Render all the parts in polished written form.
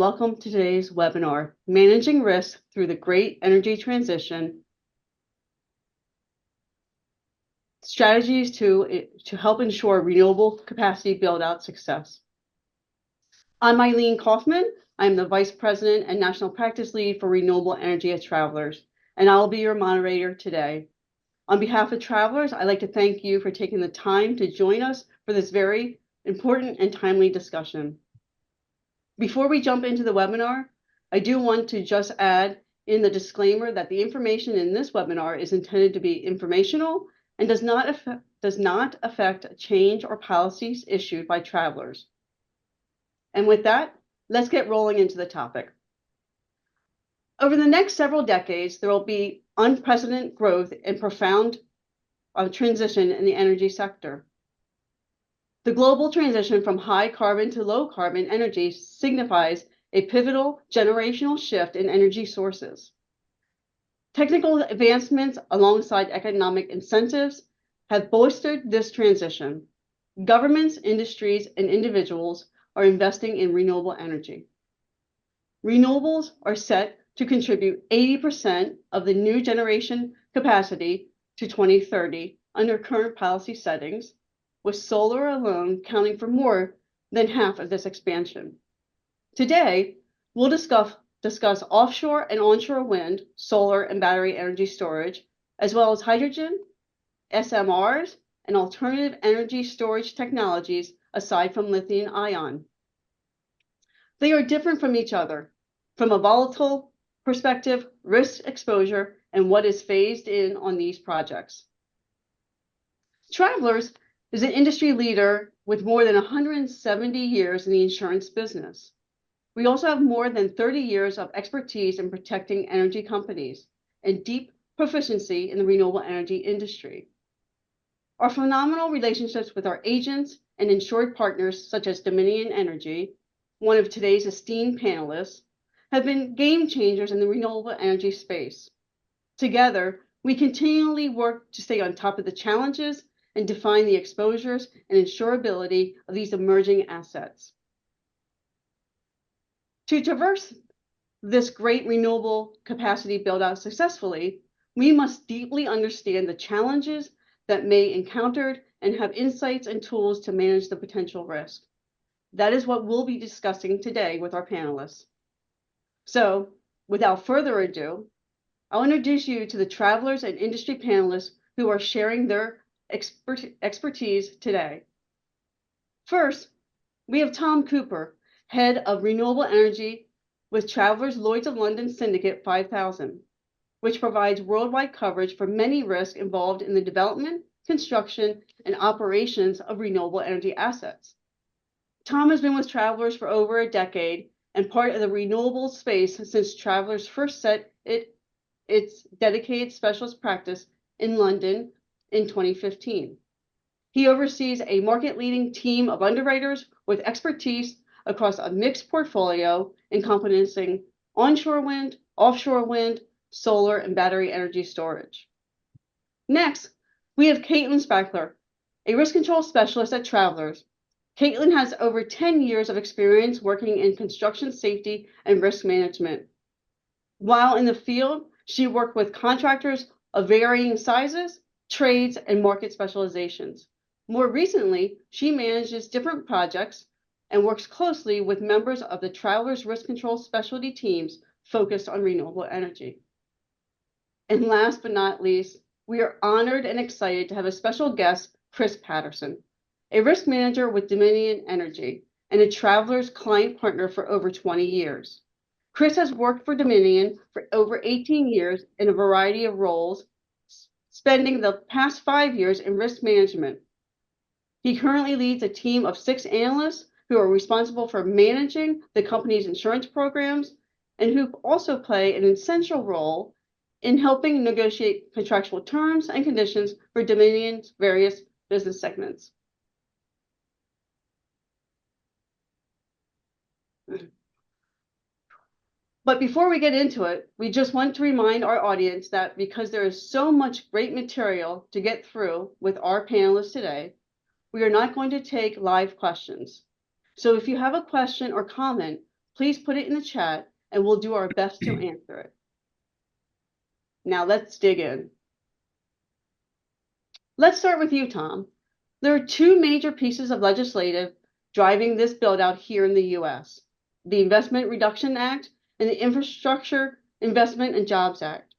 Welcome to today's webinar, Managing Risk Through the Great Energy Transition, Strategies to help ensure renewable capacity build-out success. I'm Eileen Kaufman. I'm the Vice President and National Practice Lead for Renewable Energy at Travelers, and I'll be your moderator today. On behalf of Travelers, I'd like to thank you for taking the time to join us for this very important and timely discussion. Before we jump into the webinar, I do want to just add in the disclaimer that the information in this webinar is intended to be informational and does not affect change or policies issued by Travelers. And with that, let's get rolling into the topic. Over the next several decades, there will be unprecedented growth and profound transition in the energy sector. The global transition from high carbon to low carbon energy signifies a pivotal generational shift in energy sources. Technical advancements alongside economic incentives have bolstered this transition. Governments, industries, and individuals are investing in renewable energy. Renewables are set to contribute 80% of the new generation capacity to 2030 under current policy settings, with solar alone counting for more than half of this expansion. Today, we'll discuss offshore and onshore wind, solar, and battery energy storage, as well as hydrogen, SMRs, and alternative energy storage technologies aside from lithium ion. They are different from each other, from a volatile perspective, risk exposure, and what is phased in on these projects. Travelers is an industry leader with more than 170 years in the insurance business. We also have more than 30 years of expertise in protecting energy companies and deep proficiency in the renewable energy industry. Our phenomenal relationships with our agents and insured partners, such as Dominion Energy, one of today's esteemed panelists, have been game changers in the renewable energy space. Together, we continually work to stay on top of the challenges and define the exposures and insurability of these emerging assets. To traverse this great renewable capacity build-out successfully, we must deeply understand the challenges that may be encountered and have insights and tools to manage the potential risk. That is what we'll be discussing today with our panelists. So, without further ado, I'll introduce you to the Travelers and industry panelists who are sharing their expertise today. First, we have Tom Cooper, Head of Renewable Energy with Travelers Lloyd's of London Syndicate 5000, which provides worldwide coverage for many risks involved in the development, construction, and operations of renewable energy assets. Tom has been with Travelers for over a decade and part of the renewable space since Travelers first set its dedicated specialist practice in London in 2015. He oversees a market-leading team of underwriters with expertise across a mixed portfolio encompassing onshore wind, offshore wind, solar, and battery energy storage. Next, we have Caitlin Spackler, a risk control specialist at Travelers. Caitlin has over 10 years of experience working in construction safety and risk management. While in the field, she worked with contractors of varying sizes, trades, and market specializations. More recently, she manages different projects and works closely with members of the Travelers Risk Control specialty teams focused on renewable energy. And last but not least, we are honored and excited to have a special guest, Chris Patterson, a risk manager with Dominion Energy and a Travelers client partner for over 20 years. Chris has worked for Dominion for over 18 years in a variety of roles, spending the past 5 years in risk management. He currently leads a team of 6 analysts who are responsible for managing the company's insurance programs and who also play an essential role in helping negotiate contractual terms and conditions for Dominion's various business segments. But before we get into it, we just want to remind our audience that because there is so much great material to get through with our panelists today, we are not going to take live questions. So if you have a question or comment, please put it in the chat and we'll do our best to answer it. Now let's dig in. Let's start with you, Tom. There are two major pieces of legislation driving this build out here in the US, the Investment Reduction Act and the Infrastructure Investment and Jobs Act.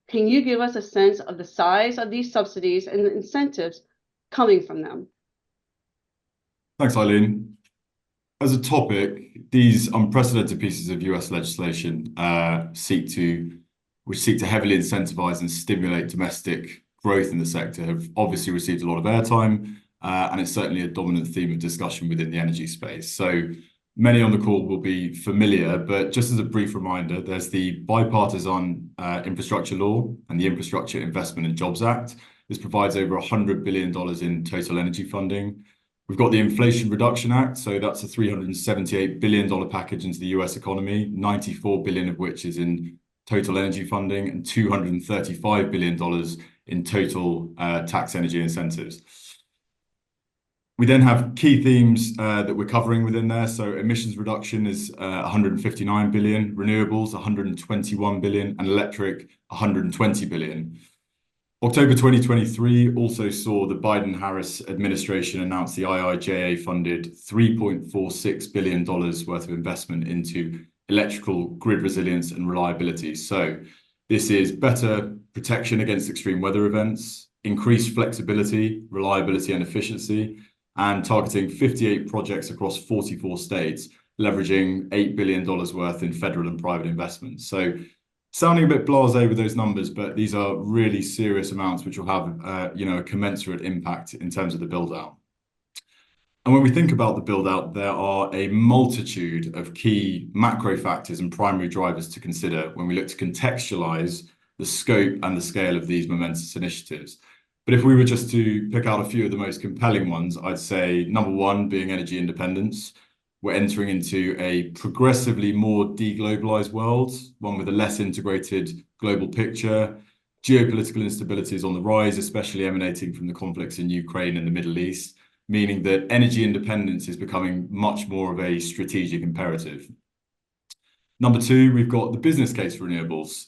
Can you give us a sense of the size of these subsidies and the incentives coming from them? Thanks, Eileen. As a topic, these unprecedented pieces of US legislation seek to heavily incentivize and stimulate domestic growth in the sector have obviously received a lot of airtime, and it's certainly a dominant theme of discussion within the energy space. So many on the call will be familiar, but just as a brief reminder, there's the bipartisan infrastructure law and the Infrastructure Investment and Jobs Act. This provides over $100 billion in total energy funding. We've got the Inflation Reduction Act, so that's a $378 billion package into the US economy, $94 billion of which is in total energy funding and $235 billion in total tax energy incentives. We then have key themes that we're covering within there. So emissions reduction is 159 billion, renewables 121 billion, and electric 120 billion. October 2023 also saw the Biden-Harris administration announce the IIJA funded $3.46 billion worth of investment into electrical grid resilience and reliability. So this is better protection against extreme weather events, increased flexibility, reliability, and efficiency, and targeting 58 projects across 44 states, leveraging $8 billion worth in federal and private investments. So sounding a bit blasé with those numbers, but these are really serious amounts which will have a commensurate impact in terms of the build-out. And when we think about the build-out, there are a multitude of key macro factors and primary drivers to consider when we look to contextualize the scope and the scale of these momentous initiatives. But if we were just to pick out a few of the most compelling ones, I'd say number one being energy independence. We're entering into a progressively more deglobalized world, one with a less integrated global picture. Geopolitical instability is on the rise, especially emanating from the conflicts in Ukraine and the Middle East, meaning that energy independence is becoming much more of a strategic imperative. Number two, we've got the business case for renewables,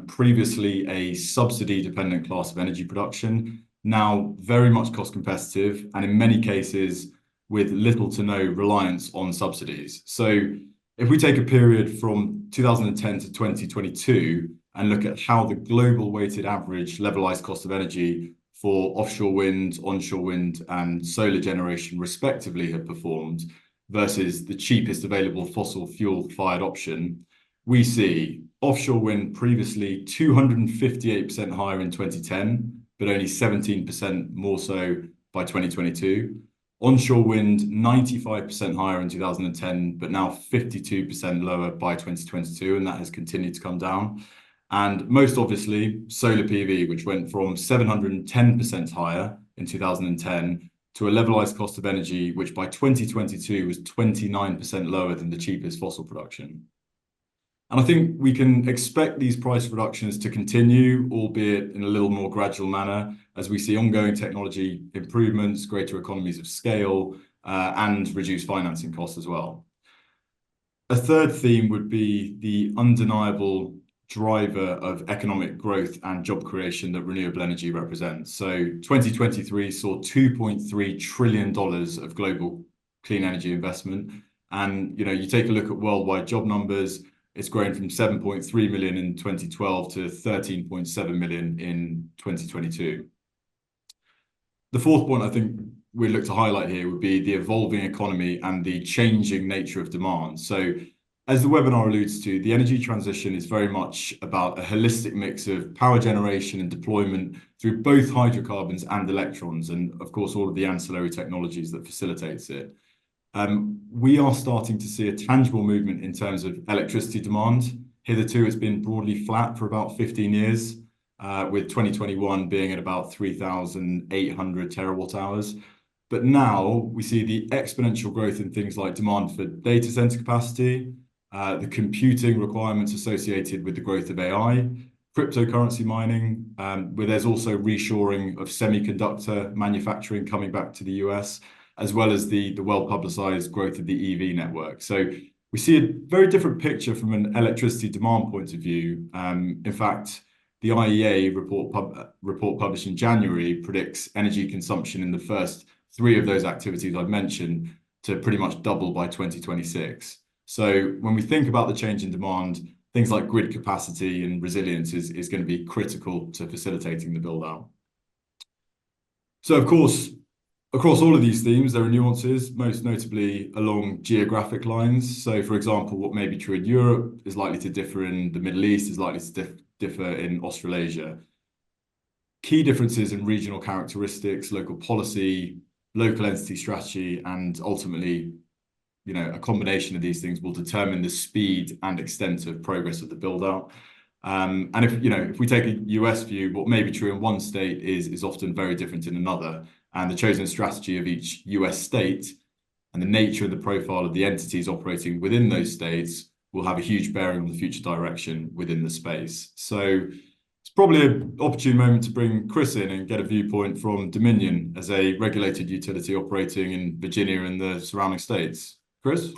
previously a subsidy-dependent class of energy production, now very much cost competitive, and in many cases with little to no reliance on subsidies. So if we take a period from 2010 to 2022 and look at how the global weighted average levelized cost of energy for offshore wind, onshore wind, and solar generation respectively have performed versus the cheapest available fossil fuel-fired option, we see offshore wind previously 258% higher in 2010, but only 17% more so by 2022. Onshore wind 95% higher in 2010, but now 52% lower by 2022, and that has continued to come down. And most obviously, solar PV, which went from 710% higher in 2010 to a levelized cost of energy, which by 2022 was 29% lower than the cheapest fossil production. And I think we can expect these price reductions to continue, albeit in a little more gradual manner, as we see ongoing technology improvements, greater economies of scale, and reduced financing costs as well. A third theme would be the undeniable driver of economic growth and job creation that renewable energy represents. So 2023 saw $2.3 trillion of global clean energy investment. And you take a look at worldwide job numbers, it's grown from 7.3 million in 2012 to 13.7 million in 2022. The fourth point I think we look to highlight here would be the evolving economy and the changing nature of demand. So as the webinar alludes to, the energy transition is very much about a holistic mix of power generation and deployment through both hydrocarbons and electrons, and of course, all of the ancillary technologies that facilitates it. We are starting to see a tangible movement in terms of electricity demand. Hitherto, it's been broadly flat for about 15 years, with 2021 being at about 3,800 terawatt hours. But now we see the exponential growth in things like demand for data center capacity, the computing requirements associated with the growth of AI, cryptocurrency mining, where there's also reshoring of semiconductor manufacturing coming back to the US, as well as the well-publicized growth of the EV network. So We see a very different picture from an electricity demand point of view. In fact, the IEA report published in January predicts energy consumption in the first three of those activities I've mentioned to pretty much double by 2026. So when we think about the change in demand, things like grid capacity and resilience is going to be critical to facilitating the build out. So of course, across all of these themes, there are nuances, most notably along geographic lines. So for example, what may be true in Europe is likely to differ in the Middle East, is likely to differ in Australasia. Key differences in regional characteristics, local policy, local entity strategy, and ultimately, a combination of these things will determine the speed and extent of progress of the build out. And if we take a US view, what may be true in one state is often very different in another. And the chosen strategy of each US state and the nature and the profile of the entities operating within those states will have a huge bearing on the future direction within the space. So it's probably an opportune moment to bring Chris in and get a viewpoint from Dominion as a regulated utility operating in Virginia and the surrounding states. Chris?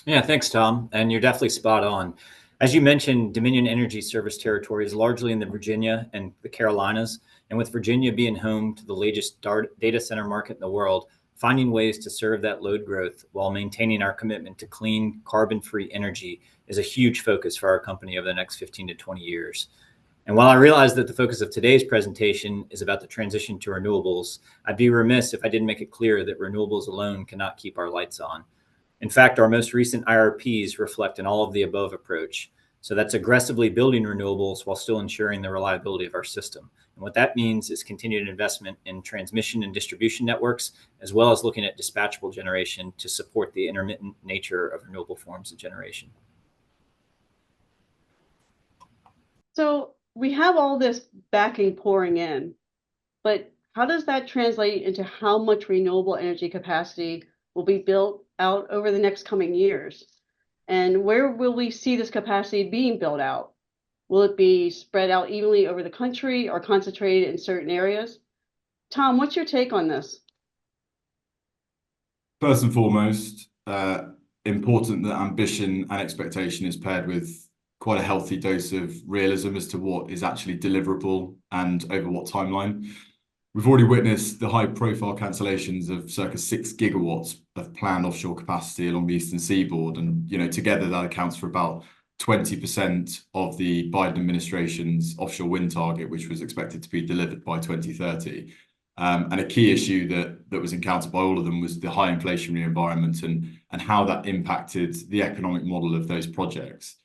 Yeah, thanks, Tom. And you're definitely spot on. As you mentioned, Dominion Energy service territory is largely in the Virginia and the Carolinas. And with Virginia being home to the latest data center market in the world, finding ways to serve that load growth while maintaining our commitment to clean, carbon-free energy is a huge focus for our company over the next 15 to 20 years. And while I realize that the focus of today's presentation is about the transition to renewables, I'd be remiss if I didn't make it clear that renewables alone cannot keep our lights on. In fact, our most recent IRPs reflect an all-of-the-above approach. So that's aggressively building renewables while still ensuring the reliability of our system. And what that means is continued investment in transmission and distribution networks, as well as looking at dispatchable generation to support the intermittent nature of renewable forms of generation. So we have all this backing pouring in, but how does that translate into how much renewable energy capacity will be built out over the next coming years? And where will we see this capacity being built out? Will it be spread out evenly over the country or concentrated in certain areas? Tom, what's your take on this? First and foremost, important that ambition and expectation is paired with quite a healthy dose of realism as to what is actually deliverable and over what timeline. We've already witnessed the high-profile cancellations of circa 6 gigawatts of planned offshore capacity along the eastern seaboard, and together that accounts for about 20% of the Biden administration's offshore wind target, which was expected to be delivered by 2030. And a key issue that was encountered by all of them was the high inflationary environment and how that impacted the economic model of those projects.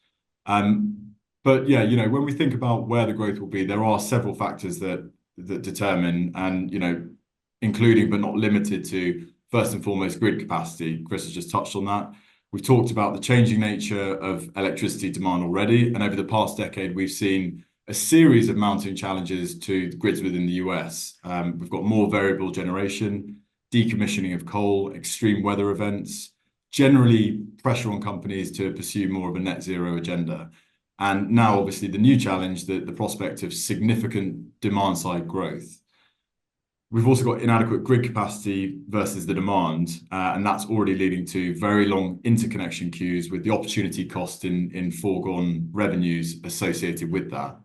But yeah, when we think about where the growth will be, there are several factors that determine, and including but not limited to, first and foremost, grid capacity. Chris has just touched on that. We've talked about the changing nature of electricity demand already, and over the past decade, we've seen a series of mounting challenges to the grids within the US. We've got more variable generation, decommissioning of coal, extreme weather events, generally pressure on companies to pursue more of a net zero agenda. And now, obviously, the new challenge, the prospect of significant demand side growth. We've also got inadequate grid capacity versus the demand, and that's already leading to very long interconnection queues with the opportunity cost in foregone revenues associated with that.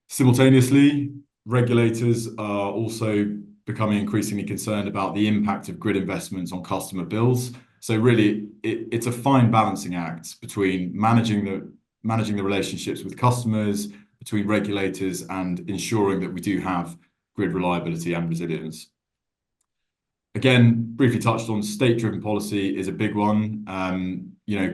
Simultaneously, regulators are also becoming increasingly concerned about the impact of grid investments on customer bills. So really, it's a fine balancing act between managing the relationships with customers, between regulators, and ensuring that we do have grid reliability and resilience. Again, briefly touched on state-driven policy is a big one.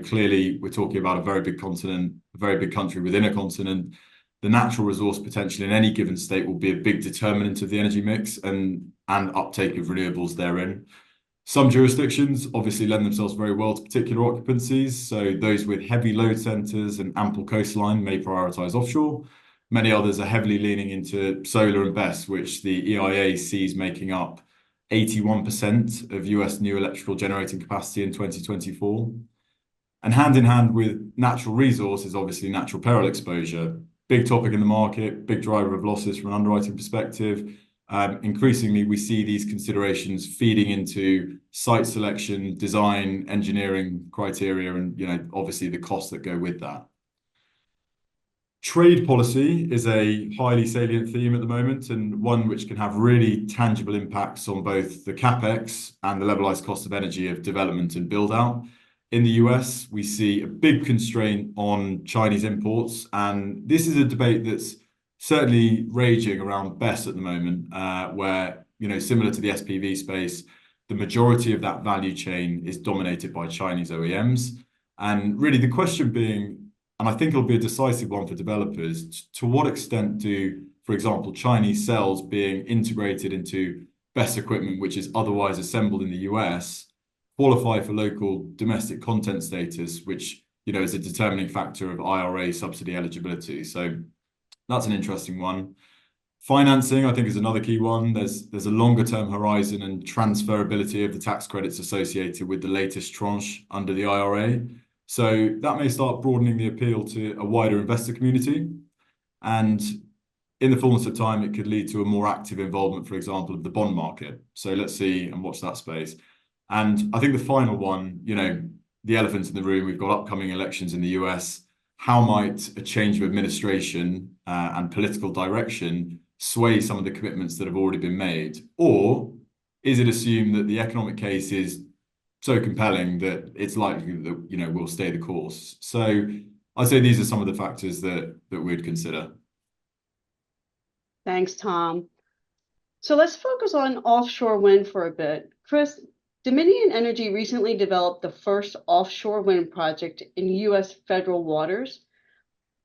Clearly we're talking about a very big continent, a very big country within a continent. The natural resource potential in any given state will be a big determinant of the energy mix and uptake of renewables therein. Some jurisdictions obviously lend themselves very well to particular occupancies. So those with heavy load centers and ample coastline may prioritize offshore. Many others are heavily leaning into solar and BESS, which the EIA sees making up 81% of US new electrical generating capacity in 2024. And hand in hand with natural resources, obviously natural peril exposure. Big topic in the market, big driver of losses from an underwriting perspective. increasingly we see these considerations feeding into site selection, design, engineering criteria, and obviously the costs that go with that. Trade policy is a highly salient theme at the moment, and one which can have really tangible impacts on both the capex and the levelized cost of energy of development and build out. In the US, we see a big constraint on Chinese imports, and this is a debate that's certainly raging around BESS at the moment, where, similar to the SPV space, the majority of that value chain is dominated by Chinese OEMs. And really the question being, and I think it'll be a decisive one for developers, to what extent do, for example, Chinese cells being integrated into BESS equipment, which is otherwise assembled in the US, qualify for local domestic content status, which, is a determining factor of IRA subsidy eligibility. So that's an interesting one. Financing, I think, is another key one. There's a longer term horizon and transferability of the tax credits associated with the latest tranche under the IRA. So that may start broadening the appeal to a wider investor community. And in the fullness of time, it could lead to a more active involvement, for example, of the bond market. So let's see and watch that space. And I think the final one, the elephant in the room, we've got upcoming elections in the US. How might a change of administration and political direction sway some of the commitments that have already been made? Or is it assumed that the economic case is so compelling that it's likely that, we'll stay the course? So I'd say these are some of the factors that we'd consider. Thanks, Tom. So let's focus on offshore wind for a bit. Chris, Dominion Energy recently developed the first offshore wind project in US federal waters,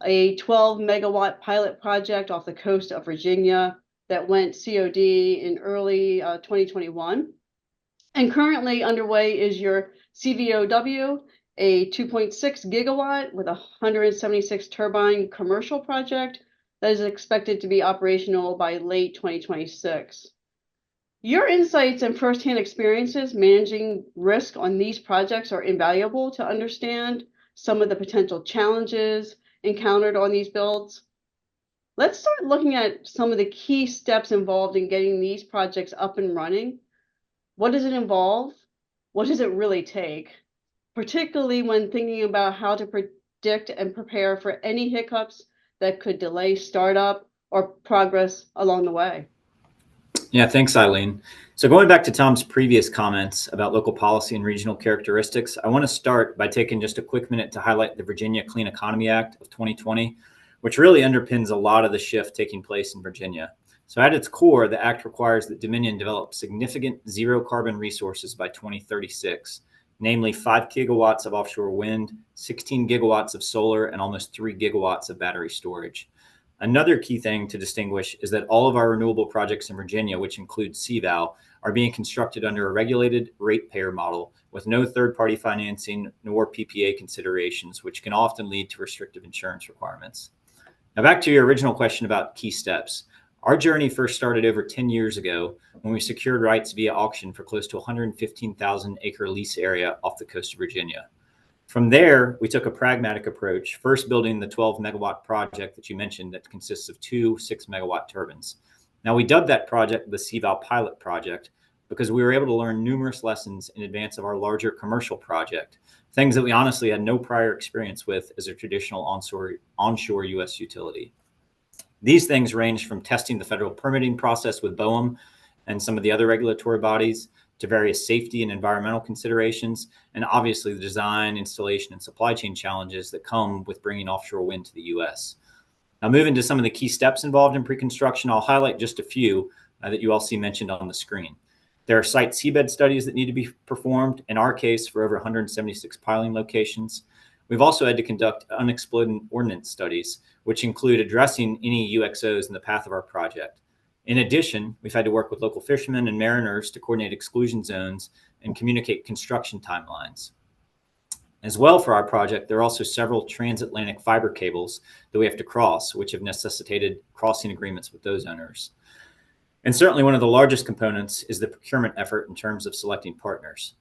a 12 megawatt pilot project off the coast of Virginia that went COD in early 2021. And currently underway is your CVOW, a 2.6 gigawatt with 176 turbine commercial project that is expected to be operational by late 2026. Your insights and firsthand experiences managing risk on these projects are invaluable to understand some of the potential challenges encountered on these builds. Let's start looking at some of the key steps involved in getting these projects up and running. What does it involve? What does it really take? Particularly when thinking about how to predict and prepare for any hiccups that could delay startup or progress along the way. Yeah, thanks, Eileen. So going back to Tom's previous comments about local policy and regional characteristics, I want to start by taking just a quick minute to highlight the Virginia Clean Economy Act of 2020, which really underpins a lot of the shift taking place in Virginia. So at its core, the act requires that Dominion develop significant zero carbon resources by 2036, namely 5 gigawatts of offshore wind, 16 gigawatts of solar, and almost 3 gigawatts of battery storage. Another key thing to distinguish is that all of our renewable projects in Virginia, which include CVOW, are being constructed under a regulated ratepayer model with no third-party financing nor PPA considerations, which can often lead to restrictive insurance requirements. Now back to your original question about key steps. Our journey first started over 10 years ago when we secured rights via auction for close to 115,000 acre lease area off the coast of Virginia. From there, we took a pragmatic approach, first building the 12 megawatt project that you mentioned that consists of 2 6 megawatt turbines. Now, we dubbed that project the CVOW pilot project because we were able to learn numerous lessons in advance of our larger commercial project, things that we honestly had no prior experience with as a traditional onshore US utility. These things range from testing the federal permitting process with BOEM and some of the other regulatory bodies, to various safety and environmental considerations, and obviously the design, installation, and supply chain challenges that come with bringing offshore wind to the US. Now, moving to some of the key steps involved in pre-construction, I'll highlight just a few that you all see mentioned on the screen. There are site seabed studies that need to be performed, in our case, for over 176 piling locations. We've also had to conduct unexploded ordnance studies, which include addressing any UXOs in the path of our project. In addition, we've had to work with local fishermen and mariners to coordinate exclusion zones and communicate construction timelines. As well, for our project, there are also several transatlantic fiber cables that we have to cross, which have necessitated crossing agreements with those owners. And certainly one of the largest components is the procurement effort in terms of selecting partners.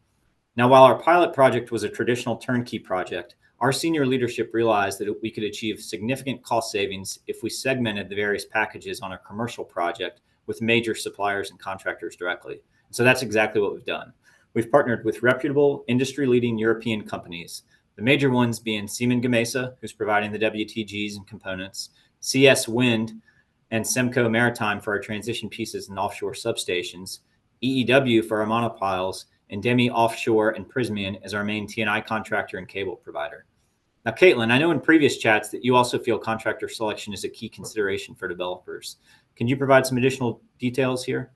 Now, while our pilot project was a traditional turnkey project, our senior leadership realized that we could achieve significant cost savings if we segmented the various packages on a commercial project with major suppliers and contractors directly. So that's exactly what we've done. We've partnered with reputable, industry-leading European companies, the major ones being Siemens Gamesa, who's providing the WTGs and components, CS Wind, and Semco Maritime for our transition pieces and offshore substations, EEW for our monopiles, and Demi Offshore and Prysmian as our main T&I contractor and cable provider. Now, Caitlin, I know in previous chats that you also feel contractor selection is a key consideration for developers. Can you provide some additional details here?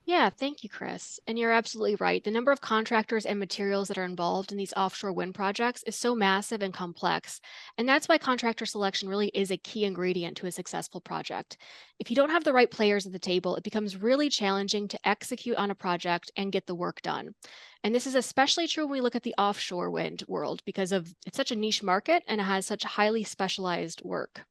Yeah, thank you, Chris. And you're absolutely right. The number of contractors and materials that are involved in these offshore wind projects is so massive and complex. And that's why contractor selection really is a key ingredient to a successful project. If you don't have the right players at the table, it becomes really challenging to execute on a project and get the work done. And this is especially true when we look at the offshore wind world because it's such a niche market and it has such highly specialized work.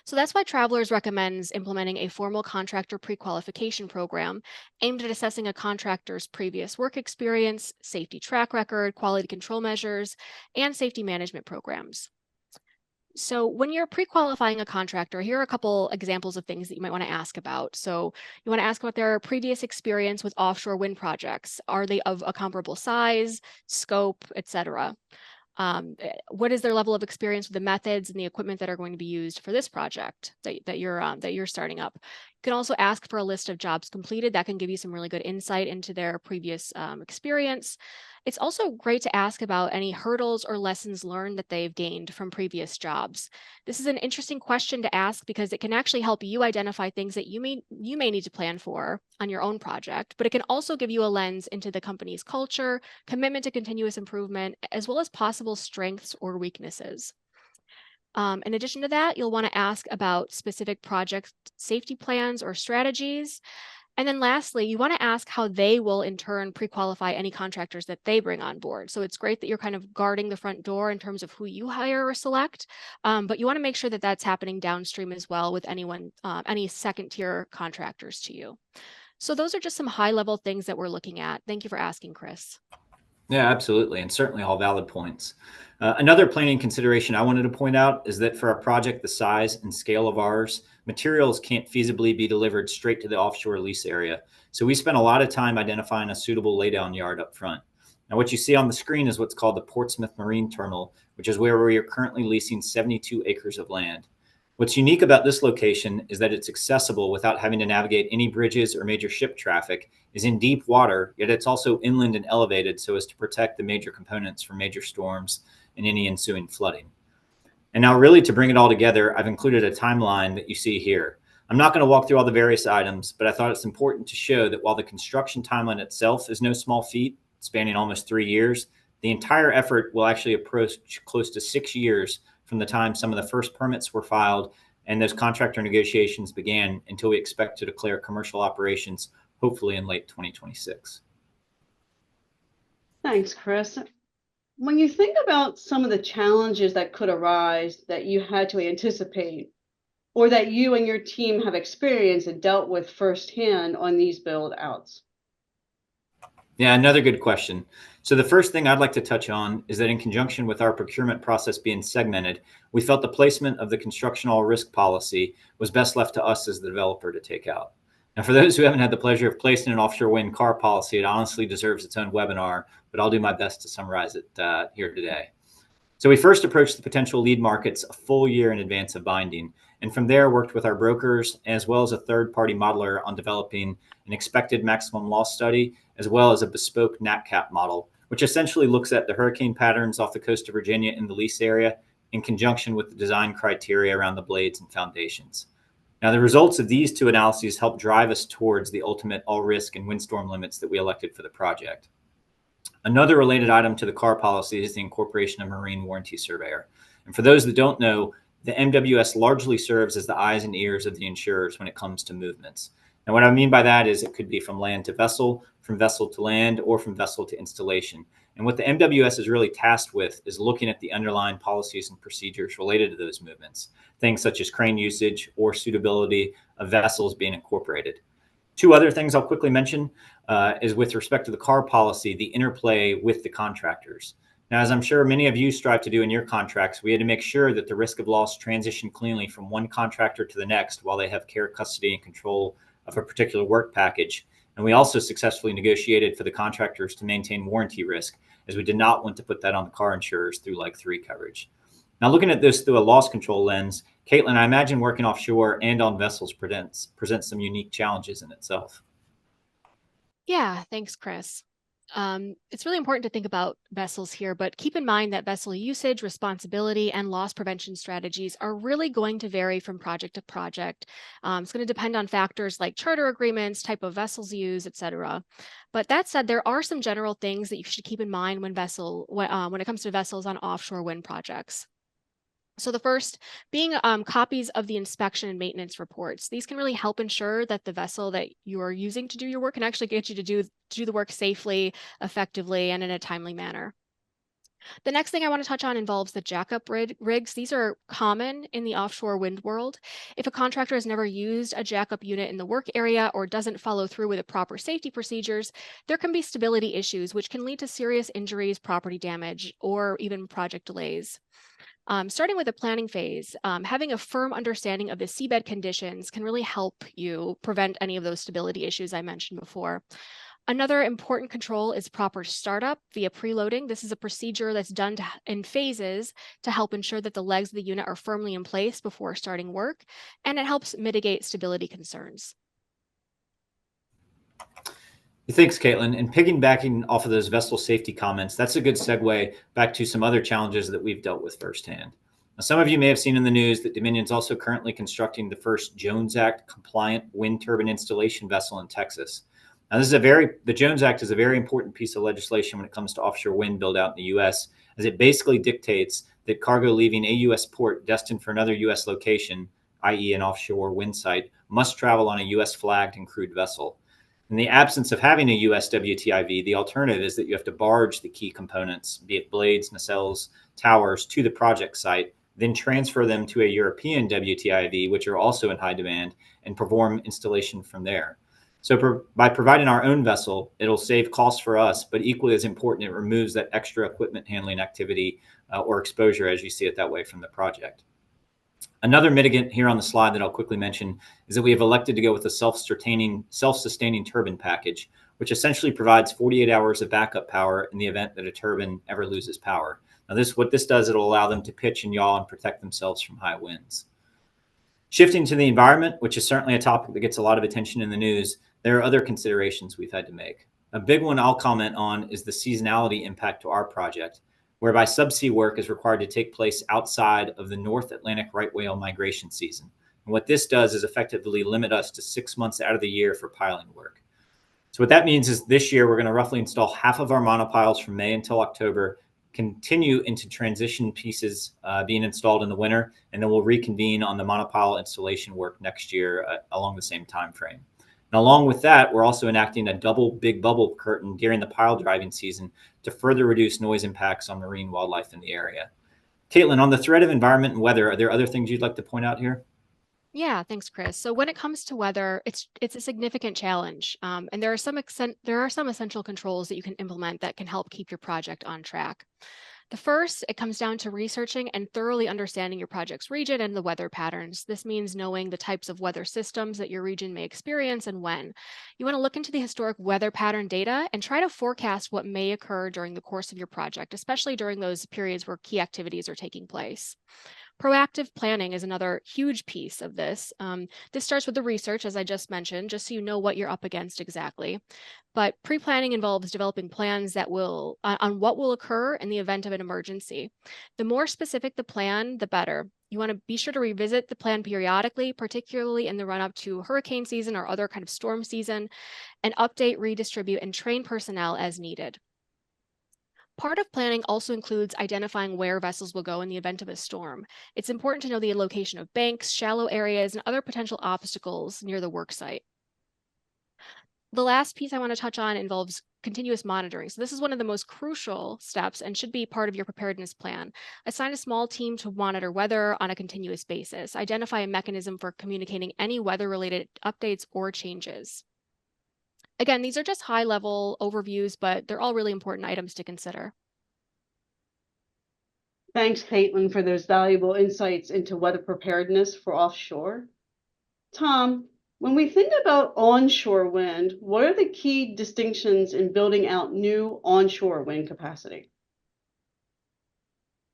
So that's why Travelers recommends implementing a formal contractor pre-qualification program aimed at assessing a contractor's previous work experience, safety track record, quality control measures, and safety management programs. So when you're pre-qualifying a contractor, here are a couple examples of things that you might want to ask about. So you want to ask about their previous experience with offshore wind projects. Are they of a comparable size, scope, etc.? What is their level of experience with the methods and the equipment that are going to be used for this project that you're starting up? You can also ask for a list of jobs completed. That can give you some really good insight into their previous experience. It's also great to ask about any hurdles or lessons learned that they've gained from previous jobs. This is an interesting question to ask because it can actually help you identify things that you may need to plan for on your own project, but it can also give you a lens into the company's culture, commitment to continuous improvement, as well as possible strengths or weaknesses. In addition to that, you'll want to ask about specific project safety plans or strategies. And then lastly, you want to ask how they will in turn pre-qualify any contractors that they bring on board. So it's great that you're kind of guarding the front door in terms of who you hire or select, but you want to make sure that that's happening downstream as well with any second tier contractors to you. So those are just some high level things that we're looking at. Thank you for asking, Chris. Yeah, absolutely. And certainly all valid points. Another planning consideration I wanted to point out is that for a project the size and scale of ours, materials can't feasibly be delivered straight to the offshore lease area. So we spent a lot of time identifying a suitable laydown yard up front. Now, what you see on the screen is what's called the Portsmouth Marine Terminal, which is where we are currently leasing 72 acres of land. What's unique about this location is that it's accessible without having to navigate any bridges or major ship traffic, is in deep water, yet it's also inland and elevated so as to protect the major components from major storms and any ensuing flooding. And now really to bring it all together, I've included a timeline that you see here. I'm not going to walk through all the various items, but I thought it's important to show that while the construction timeline itself is no small feat, spanning almost 3 years, the entire effort will actually approach close to 6 years from the time some of the first permits were filed and those contractor negotiations began until we expect to declare commercial operations, hopefully in late 2026. Thanks, Chris. When you think about some of the challenges that could arise that you had to anticipate, or that you and your team have experienced and dealt with firsthand on these build outs? Yeah, another good question. So the first thing I'd like to touch on is that in conjunction with our procurement process being segmented, we felt the placement of the construction all risk policy was best left to us as the developer to take out. Now, for those who haven't had the pleasure of placing an offshore wind car policy, it honestly deserves its own webinar, but I'll do my best to summarize it here today. So we first approached the potential lead markets a full year in advance of binding, and from there worked with our brokers as well as a third-party modeler on developing an expected maximum loss study, as well as a bespoke NatCap model, which essentially looks at the hurricane patterns off the coast of Virginia in the lease area in conjunction with the design criteria around the blades and foundations. Now, the results of these two analyses help drive us towards the ultimate all risk and windstorm limits that we elected for the project. Another related item to the car policy is the incorporation of marine warranty surveyor. And for those that don't know, the MWS largely serves as the eyes and ears of the insurers when it comes to movements. And what I mean by that is it could be from land to vessel, from vessel to land, or from vessel to installation. And what the MWS is really tasked with is looking at the underlying policies and procedures related to those movements, things such as crane usage or suitability of vessels being incorporated. Two other things I'll quickly mention is with respect to the car policy, the interplay with the contractors. Now, as I'm sure many of you strive to do in your contracts, we had to make sure that the risk of loss transitioned cleanly from one contractor to the next while they have care, custody, and control of a particular work package. And we also successfully negotiated for the contractors to maintain warranty risk, as we did not want to put that on the car insurers through like 3 coverage. Now, looking at this through a loss control lens, Caitlin, I imagine working offshore and on vessels presents some unique challenges in itself. Yeah, thanks, Chris. It's really important to think about vessels here, but keep in mind that vessel usage, responsibility, and loss prevention strategies are really going to vary from project to project. It's going to depend on factors like charter agreements, type of vessels used, etc. But that said, there are some general things that you should keep in mind when it comes to vessels on offshore wind projects. So the first being copies of the inspection and maintenance reports. These can really help ensure that the vessel that you are using to do your work can actually get you to do the work safely, effectively, and in a timely manner. The next thing I want to touch on involves the jackup rigs. These are common in the offshore wind world. If a contractor has never used a jackup unit in the work area or doesn't follow through with the proper safety procedures, there can be stability issues, which can lead to serious injuries, property damage, or even project delays. Starting with the planning phase, having a firm understanding of the seabed conditions can really help you prevent any of those stability issues I mentioned before. Another important control is proper startup via preloading. This is a procedure that's done in phases to help ensure that the legs of the unit are firmly in place before starting work, and it helps mitigate stability concerns. Thanks, Caitlin. And piggybacking off of those vessel safety comments, that's a good segue back to some other challenges that we've dealt with firsthand. Now, some of you may have seen in the news that Dominion is also currently constructing the first Jones Act compliant wind turbine installation vessel in Texas. Now, the Jones Act is a very important piece of legislation when it comes to offshore wind build out in the U.S., as it basically dictates that cargo leaving a U.S. port destined for another U.S. location, i.e. an offshore wind site, must travel on a U.S. flagged and crewed vessel. In the absence of having a US WTIV, the alternative is that you have to barge the key components, be it blades, nacelles, towers, to the project site, then transfer them to a European WTIV, which are also in high demand, and perform installation from there. So by providing our own vessel, it'll save costs for us, but equally as important, it removes that extra equipment handling activity or exposure, as you see it that way, from the project. Another mitigant here on the slide that I'll quickly mention is that we have elected to go with a self-sustaining turbine package, which essentially provides 48 hours of backup power in the event that a turbine ever loses power. Now, what this does, it'll allow them to pitch and yaw and protect themselves from high winds. Shifting to the environment, which is certainly a topic that gets a lot of attention in the news, there are other considerations we've had to make. A big one I'll comment on is the seasonality impact to our project, whereby subsea work is required to take place outside of the North Atlantic right whale migration season. And what this does is effectively limit us to 6 months out of the year for piling work. So what that means is this year, we're going to roughly install half of our monopiles from May until October, continue into transition pieces being installed in the winter, and then we'll reconvene on the monopile installation work next year along the same time frame. And along with that, we're also enacting a double big bubble curtain during the pile driving season to further reduce noise impacts on marine wildlife in the area. Caitlin, on the thread of environment and weather, are there other things you'd like to point out here? Yeah, thanks, Chris. So when it comes to weather, it's a significant challenge, and there are some essential controls that you can implement that can help keep your project on track. The first, it comes down to researching and thoroughly understanding your project's region and the weather patterns. This means knowing the types of weather systems that your region may experience and when. You want to look into the historic weather pattern data and try to forecast what may occur during the course of your project, especially during those periods where key activities are taking place. Proactive planning is another huge piece of this. This starts with the research, as I just mentioned, just so you know what you're up against exactly. But pre-planning involves developing plans that will on what will occur in the event of an emergency. The more specific the plan, the better. You want to be sure to revisit the plan periodically, particularly in the run-up to hurricane season or other kind of storm season, and update, redistribute, and train personnel as needed. Part of planning also includes identifying where vessels will go in the event of a storm. It's important to know the location of banks, shallow areas, and other potential obstacles near the work site. The last piece I want to touch on involves continuous monitoring. So this is one of the most crucial steps and should be part of your preparedness plan. Assign a small team to monitor weather on a continuous basis. Identify a mechanism for communicating any weather-related updates or changes. Again, these are just high-level overviews, but they're all really important items to consider. Thanks, Caitlin, for those valuable insights into weather preparedness for offshore. Tom, when we think about onshore wind, what are the key distinctions in building out new onshore wind capacity?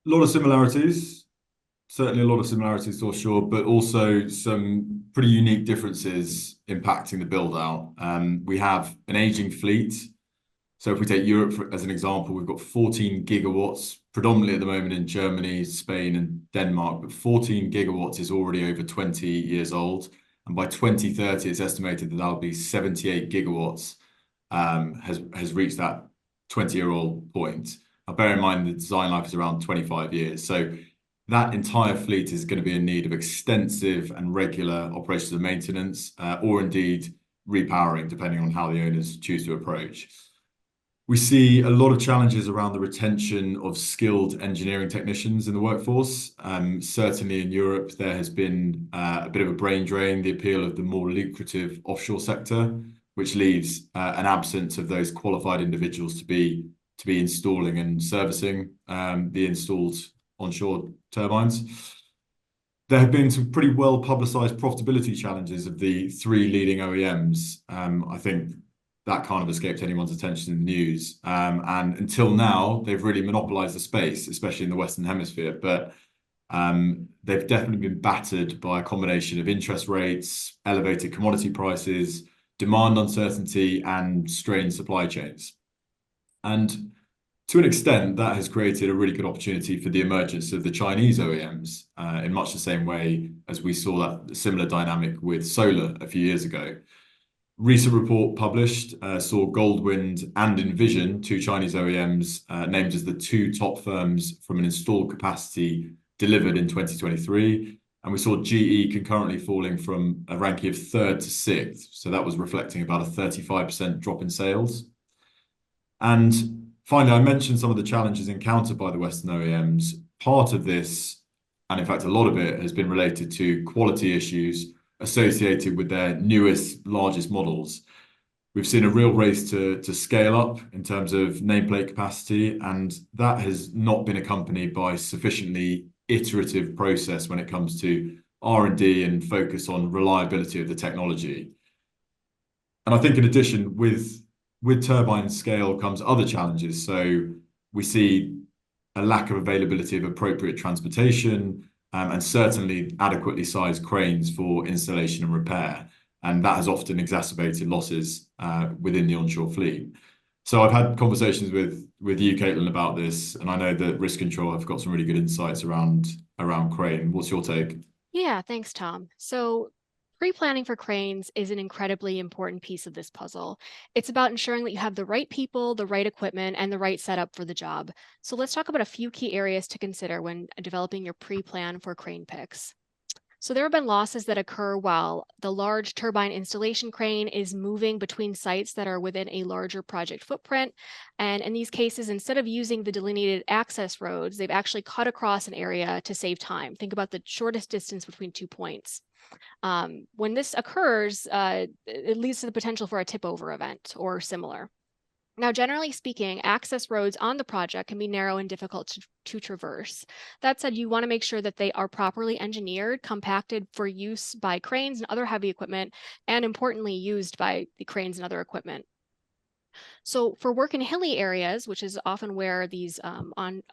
A lot of similarities, certainly a lot of similarities to offshore, but also some pretty unique differences impacting the build out. We have an aging fleet. So if we take Europe as an example, we've got 14 gigawatts, predominantly at the moment in Germany, Spain, and Denmark, but 14 gigawatts is already over 20 years old. And by 2030, it's estimated that that'll be 78 gigawatts has reached that 20-year-old point. Now, bear in mind the design life is around 25 years. So that entire fleet is going to be in need of extensive and regular operations and maintenance, or indeed repowering, depending on how the owners choose to approach. We see a lot of challenges around the retention of skilled engineering technicians in the workforce. Certainly in Europe, there has been a bit of a brain drain, the appeal of the more lucrative offshore sector, which leaves an absence of those qualified individuals to be installing and servicing the installed onshore turbines. There have been some pretty well publicized profitability challenges of the three leading OEMs. I think that kind of escaped anyone's attention in the news. And until now, they've really monopolized the space, especially in the Western Hemisphere. But they've definitely been battered by a combination of interest rates, elevated commodity prices, demand uncertainty, and strained supply chains. And to an extent, that has created a really good opportunity for the emergence of the Chinese OEMs, in much the same way as we saw that similar dynamic with solar a few years ago. Recent report published saw Goldwind and Envision, two Chinese OEMs, named as the two top firms from an installed capacity delivered in 2023. And we saw GE concurrently falling from a ranking of 3rd to 6th. So that was reflecting about a 35% drop in sales. And finally, I mentioned some of the challenges encountered by the Western OEMs. Part of this, and in fact, a lot of it, has been related to quality issues associated with their newest, largest models. We've seen a real race to scale up in terms of nameplate capacity, and that has not been accompanied by sufficiently iterative process when it comes to R&D and focus on reliability of the technology. And I think in addition, with turbine scale comes other challenges. So we see a lack of availability of appropriate transportation, and certainly adequately sized cranes for installation and repair. And that has often exacerbated losses within the onshore fleet. So I've had conversations with you, Caitlin, about this, and I know that Risk Control have got some really good insights around crane. What's your take? Yeah, thanks, Tom. So pre-planning for cranes is an incredibly important piece of this puzzle. It's about ensuring that you have the right people, the right equipment, and the right setup for the job. So let's talk about a few key areas to consider when developing your pre-plan for crane picks. So there have been losses that occur while the large turbine installation crane is moving between sites that are within a larger project footprint. And in these cases, instead of using the delineated access roads, they've actually cut across an area to save time. Think about the shortest distance between 2 points. When this occurs, it leads to the potential for a tip over event or similar. Now, generally speaking, access roads on the project can be narrow and difficult to traverse. That said, you want to make sure that they are properly engineered, compacted for use by cranes and other heavy equipment, and importantly, used by the cranes and other equipment. So for work in hilly areas, which is often where these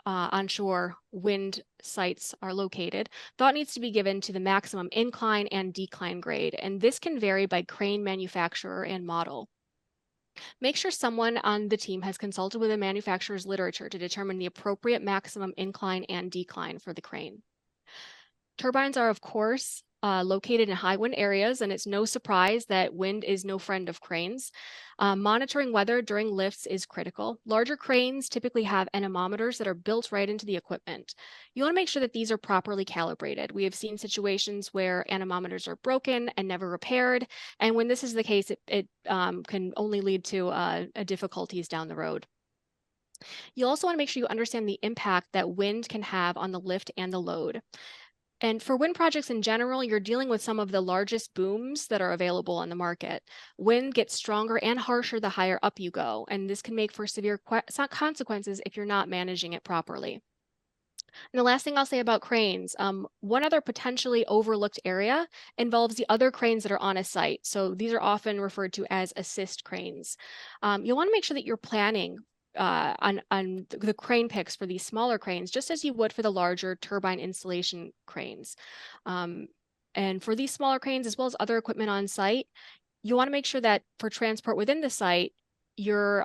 onshore wind sites are located, thought needs to be given to the maximum incline and decline grade, and this can vary by crane manufacturer and model. Make sure someone on the team has consulted with the manufacturer's literature to determine the appropriate maximum incline and decline for the crane. Turbines are, of course, located in high wind areas, and it's no surprise that wind is no friend of cranes. Monitoring weather during lifts is critical. Larger cranes typically have anemometers that are built right into the equipment. You want to make sure that these are properly calibrated. We have seen situations where anemometers are broken and never repaired, and when this is the case, it can only lead to difficulties down the road. You also want to make sure you understand the impact that wind can have on the lift and the load. And for wind projects in general, you're dealing with some of the largest booms that are available on the market. Wind gets stronger and harsher the higher up you go, and this can make for severe consequences if you're not managing it properly. And the last thing I'll say about cranes, one other potentially overlooked area involves the other cranes that are on a site. So these are often referred to as assist cranes. You'll want to make sure that you're planning on the crane picks for these smaller cranes, just as you would for the larger turbine installation cranes. And for these smaller cranes, as well as other equipment on site, you want to make sure that for transport within the site, you're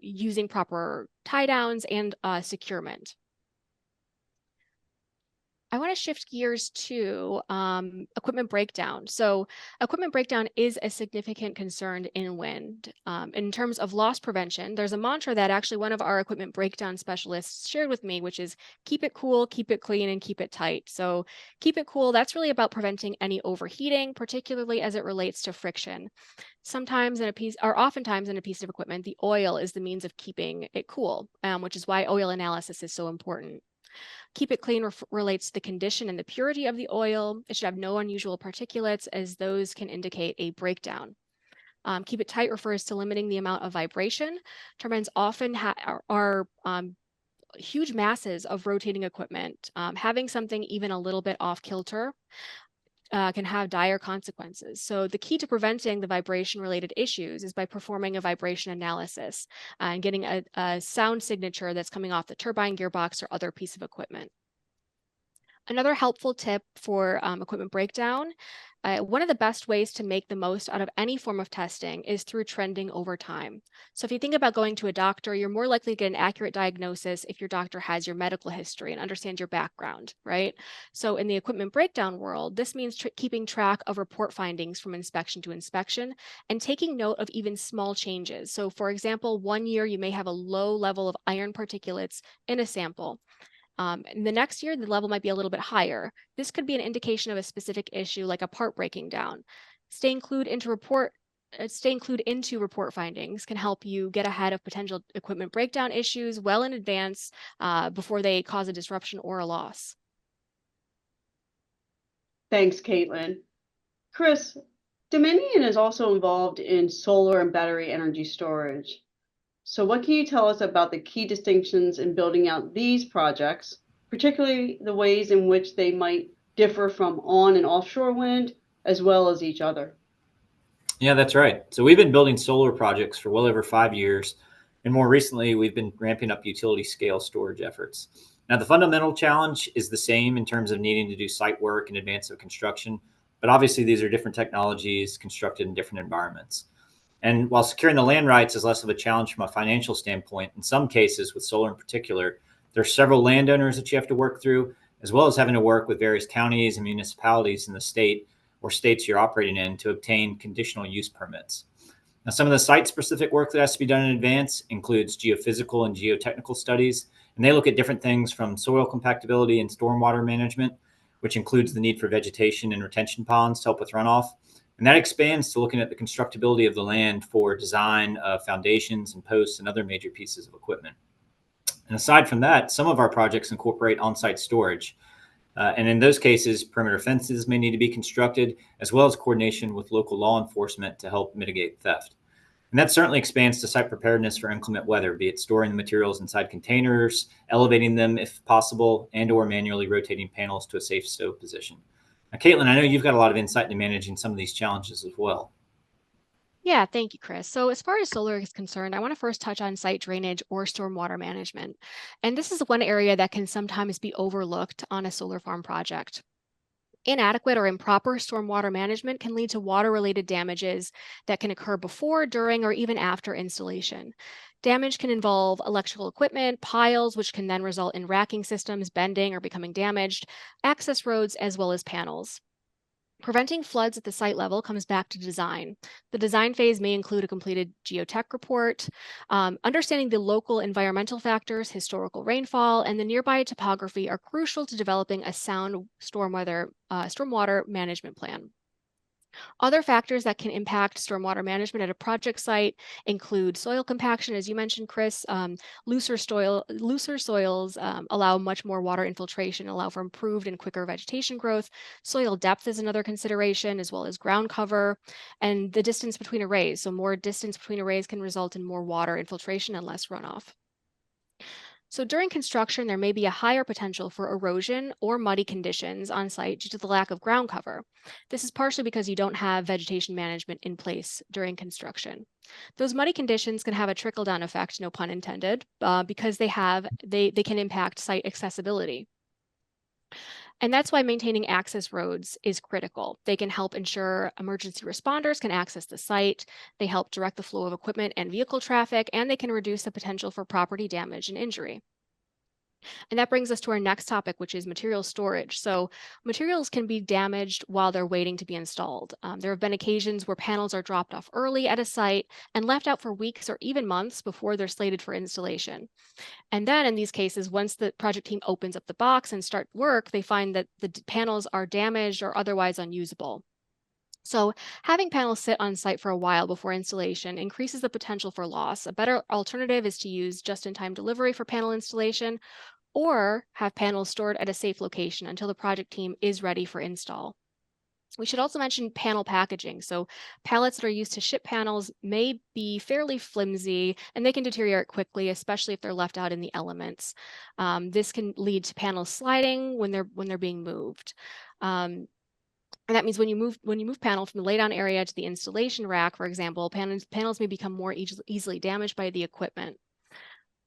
using proper tie downs and securement. I want to shift gears to equipment breakdown. So equipment breakdown is a significant concern in wind. In terms of loss prevention, there's a mantra that actually one of our equipment breakdown specialists shared with me, which is keep it cool, keep it clean, and keep it tight. So keep it cool, that's really about preventing any overheating, particularly as it relates to friction. Sometimes in a piece, or oftentimes in a piece of equipment, the oil is the means of keeping it cool, which is why oil analysis is so important. Keep it clean relates to the condition and the purity of the oil. It should have no unusual particulates, as those can indicate a breakdown. Keep it tight refers to limiting the amount of vibration. Turbines often are huge masses of rotating equipment. Having something even a little bit off kilter can have dire consequences. So the key to preventing the vibration-related issues is by performing a vibration analysis and getting a sound signature that's coming off the turbine, gearbox, or other piece of equipment. Another helpful tip for equipment breakdown, one of the best ways to make the most out of any form of testing is through trending over time. So if you think about going to a doctor, you're more likely to get an accurate diagnosis if your doctor has your medical history and understands your background, right? So in the equipment breakdown world, this means keeping track of report findings from inspection to inspection and taking note of even small changes. So for example, 1 year you may have a low level of iron particulates in a sample. And the next year, the level might be a little bit higher. This could be an indication of a specific issue, like a part breaking down. Stay include into report findings can help you get ahead of potential equipment breakdown issues well in advance before they cause a disruption or a loss. Thanks, Caitlin. Chris, Dominion is also involved in solar and battery energy storage. So what can you tell us about the key distinctions in building out these projects, particularly the ways in which they might differ from on and offshore wind, as well as each other? Yeah, that's right. So we've been building solar projects for well over 5 years. And more recently, we've been ramping up utility scale storage efforts. Now, the fundamental challenge is the same in terms of needing to do site work in advance of construction. But obviously, these are different technologies constructed in different environments. And while securing the land rights is less of a challenge from a financial standpoint, in some cases, with solar in particular, there are several landowners that you have to work through, as well as having to work with various counties and municipalities in the state or states you're operating in to obtain conditional use permits. Now, some of the site-specific work that has to be done in advance includes geophysical and geotechnical studies, and they look at different things from soil compactability and stormwater management, which includes the need for vegetation and retention ponds to help with runoff. And that expands to looking at the constructability of the land for design of foundations and posts and other major pieces of equipment. And aside from that, some of our projects incorporate on-site storage. And in those cases, perimeter fences may need to be constructed, as well as coordination with local law enforcement to help mitigate theft. And that certainly expands to site preparedness for inclement weather, be it storing the materials inside containers, elevating them if possible, and or manually rotating panels to a safe stow position. Now, Caitlin, I know you've got a lot of insight into managing some of these challenges as well. Yeah, thank you, Chris. So as far as solar is concerned, I want to first touch on site drainage or stormwater management. And this is one area that can sometimes be overlooked on a solar farm project. Inadequate or improper stormwater management can lead to water-related damages that can occur before, during, or even after installation. Damage can involve electrical equipment, piles, which can then result in racking systems bending or becoming damaged, access roads, as well as panels. Preventing floods at the site level comes back to design. The design phase may include a completed geotech report, understanding the local environmental factors, historical rainfall, and the nearby topography are crucial to developing a sound stormwater management plan. Other factors that can impact stormwater management at a project site include soil compaction, as you mentioned, Chris. Looser soils allow much more water infiltration, allow for improved and quicker vegetation growth. Soil depth is another consideration, as well as ground cover, and the distance between arrays. So more distance between arrays can result in more water infiltration and less runoff. So during construction, there may be a higher potential for erosion or muddy conditions on site due to the lack of ground cover. This is partially because you don't have vegetation management in place during construction. Those muddy conditions can have a trickle-down effect, no pun intended, because they can impact site accessibility. And that's why maintaining access roads is critical. They can help ensure emergency responders can access the site. They help direct the flow of equipment and vehicle traffic, and they can reduce the potential for property damage and injury. And that brings us to our next topic, which is material storage. So materials can be damaged while they're waiting to be installed. There have been occasions where panels are dropped off early at a site and left out for weeks or even months before they're slated for installation. And then in these cases, once the project team opens up the box and start work, they find that the panels are damaged or otherwise unusable. So having panels sit on site for a while before installation increases the potential for loss. A better alternative is to use just-in-time delivery for panel installation or have panels stored at a safe location until the project team is ready for install. We should also mention panel packaging. So pallets that are used to ship panels may be fairly flimsy and they can deteriorate quickly, especially if they're left out in the elements. This can lead to panels sliding when they're being moved. And that means when you move panel from the laydown area to the installation rack, for example, panels may become more easily damaged by the equipment.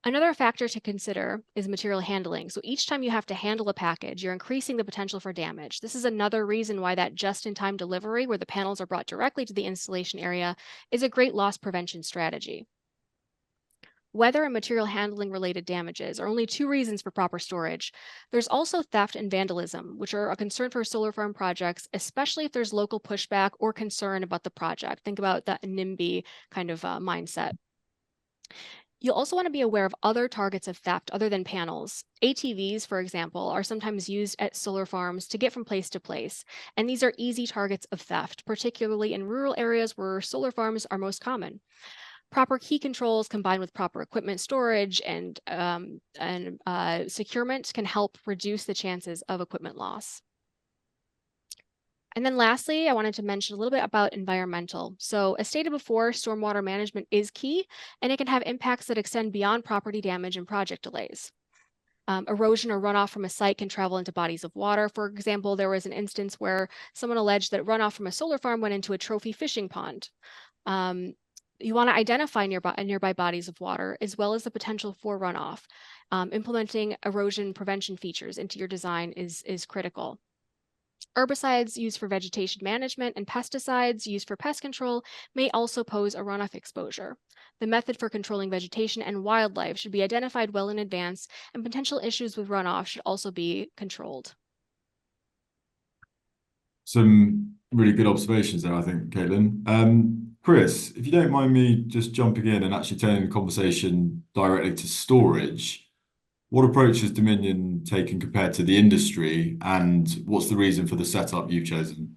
Another factor to consider is material handling. So each time you have to handle a package, you're increasing the potential for damage. This is another reason why that just-in-time delivery, where the panels are brought directly to the installation area, is a great loss prevention strategy. Weather and material handling related damages are only two reasons for proper storage. There's also theft and vandalism, which are a concern for solar farm projects, especially if there's local pushback or concern about the project. Think about that NIMBY kind of mindset. You'll also want to be aware of other targets of theft other than panels. ATVs, for example, are sometimes used at solar farms to get from place to place, and these are easy targets of theft, particularly in rural areas where solar farms are most common. Proper key controls combined with proper equipment storage and securement can help reduce the chances of equipment loss. And then lastly, I wanted to mention a little bit about environmental. So as stated before, stormwater management is key, and it can have impacts that extend beyond property damage and project delays. Erosion or runoff from a site can travel into bodies of water. For example, there was an instance where someone alleged that runoff from a solar farm went into a trophy fishing pond. You want to identify nearby bodies of water, as well as the potential for runoff. Implementing erosion prevention features into your design is critical. Herbicides used for vegetation management and pesticides used for pest control may also pose a runoff exposure. The method for controlling vegetation and wildlife should be identified well in advance, and potential issues with runoff should also be controlled. Some really good observations there, I think, Caitlin. Chris, if you don't mind me just jumping in and actually turning the conversation directly to storage, what approach has Dominion taken compared to the industry, and what's the reason for the setup you've chosen?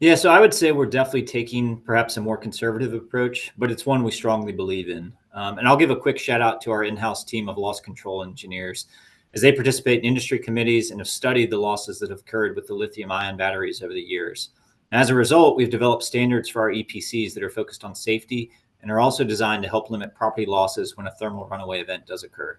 Yeah, so I would say we're definitely taking perhaps a more conservative approach, but it's one we strongly believe in. And I'll give a quick shout out to our in-house team of loss control engineers, as they participate in industry committees and have studied the losses that have occurred with the lithium-ion batteries over the years. And as a result, we've developed standards for our EPCs that are focused on safety and are also designed to help limit property losses when a thermal runaway event does occur.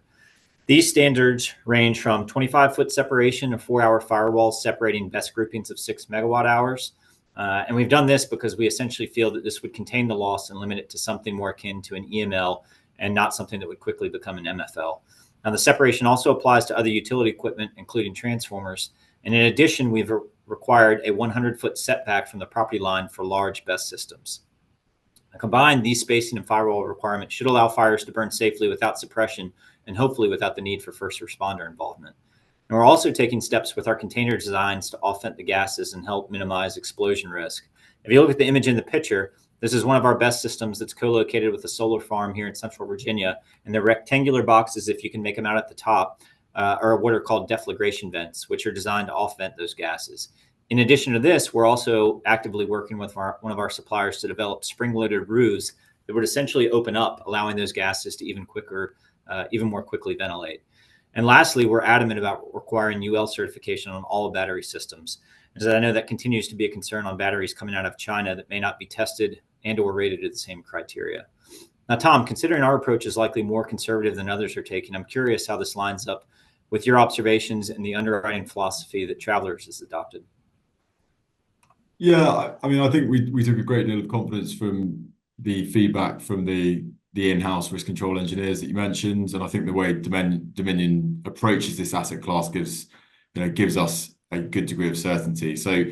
These standards range from 25-foot separation of 4-hour firewalls separating BESS groupings of 6 megawatt hours. And we've done this because we essentially feel that this would contain the loss and limit it to something more akin to an EML and not something that would quickly become an MFL. Now, the separation also applies to other utility equipment, including transformers. And in addition, we've required a 100-foot setback from the property line for large BESS systems. Combined, these spacing and firewall requirements should allow fires to burn safely without suppression and hopefully without the need for first responder involvement. And we're also taking steps with our container designs to augment the gases and help minimize explosion risk. If you look at the image in the picture, this is one of our BESS systems that's co-located with a solar farm here in Central Virginia. And the rectangular boxes, if you can make them out at the top, are what are called deflagration vents, which are designed to off-vent those gases. In addition to this, we're also actively working with one of our suppliers to develop spring-loaded roofs that would essentially open up, allowing those gases to even more quickly ventilate. And lastly, we're adamant about requiring UL certification on all battery systems, as I know that continues to be a concern on batteries coming out of China that may not be tested and or rated at the same criteria. Now, Tom, considering our approach is likely more conservative than others are taking, I'm curious how this lines up with your observations and the underwriting philosophy that Travelers has adopted. Yeah, I mean, I think we took a great deal of confidence from the feedback from the in-house risk control engineers that you mentioned, and I think the way Dominion approaches this asset class gives us a good degree of certainty. So,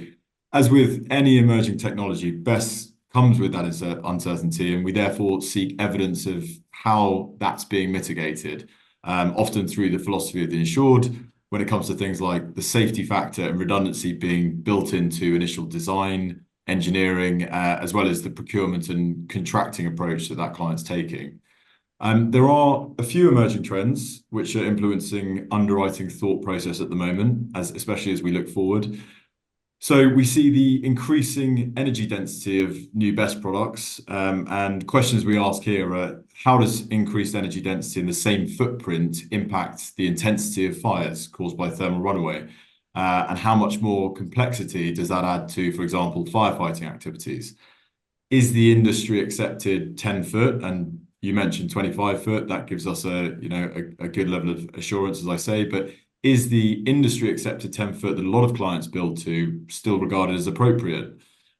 as with any emerging technology, BESS comes with that uncertainty, and we therefore seek evidence of how that's being mitigated, often through the philosophy of the insured, when it comes to things like the safety factor and redundancy being built into initial design, engineering, as well as the procurement and contracting approach that client's taking. There are a few emerging trends which are influencing underwriting thought process at the moment, especially as we look forward. So we see the increasing energy density of new BESS products, and questions we ask here are, how does increased energy density in the same footprint impact the intensity of fires caused by thermal runaway? And how much more complexity does that add to, for example, firefighting activities? Is the industry accepted 10 foot? And you mentioned 25 foot. That gives us a good level of assurance, as I say, but is the industry accepted 10 foot that a lot of clients build to still regarded as appropriate?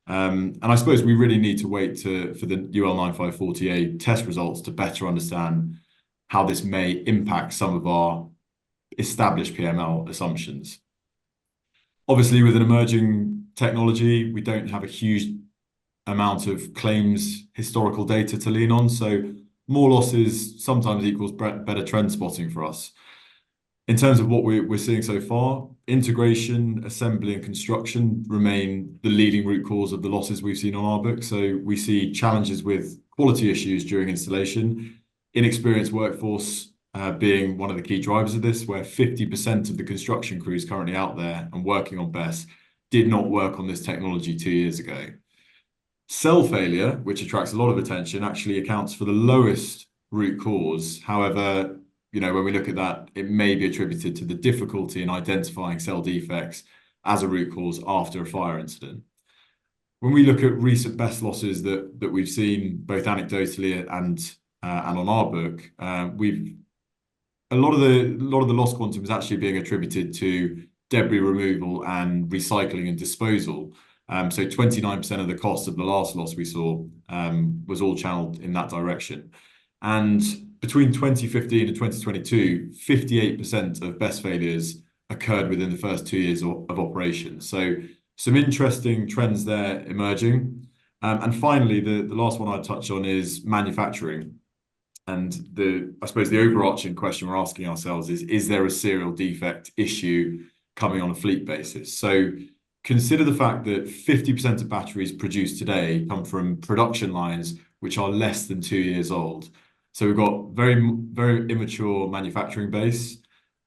And I suppose we really need to wait for the UL 9540A test results to better understand how this may impact some of our established PML assumptions. Obviously, with an emerging technology, we don't have a huge amount of claims historical data to lean on, so more losses sometimes equals better trend spotting for us. In terms of what we're seeing so far, integration, assembly, and construction remain the leading root cause of the losses we've seen on our book. So we see challenges with quality issues during installation, inexperienced workforce being one of the key drivers of this, where 50% of the construction crews currently out there and working on BESS did not work on this technology 2 years ago. Cell failure, which attracts a lot of attention, actually accounts for the lowest root cause. However, when we look at that, it may be attributed to the difficulty in identifying cell defects as a root cause after a fire incident. When we look at recent BESS losses that we've seen both anecdotally and on our book, a lot of the loss quantum is actually being attributed to debris removal and recycling and disposal. So 29% of the cost of the last loss we saw was all channeled in that direction. And between 2015 and 2022, 58% of BESS failures occurred within the first 2 years of operation. So some interesting trends there emerging. And finally, the last one I'd touch on is manufacturing. And I suppose the overarching question we're asking ourselves is there a serial defect issue coming on a fleet basis? So consider the fact that 50% of batteries produced today come from production lines which are less than 2 years old. So we've got very, very immature manufacturing base.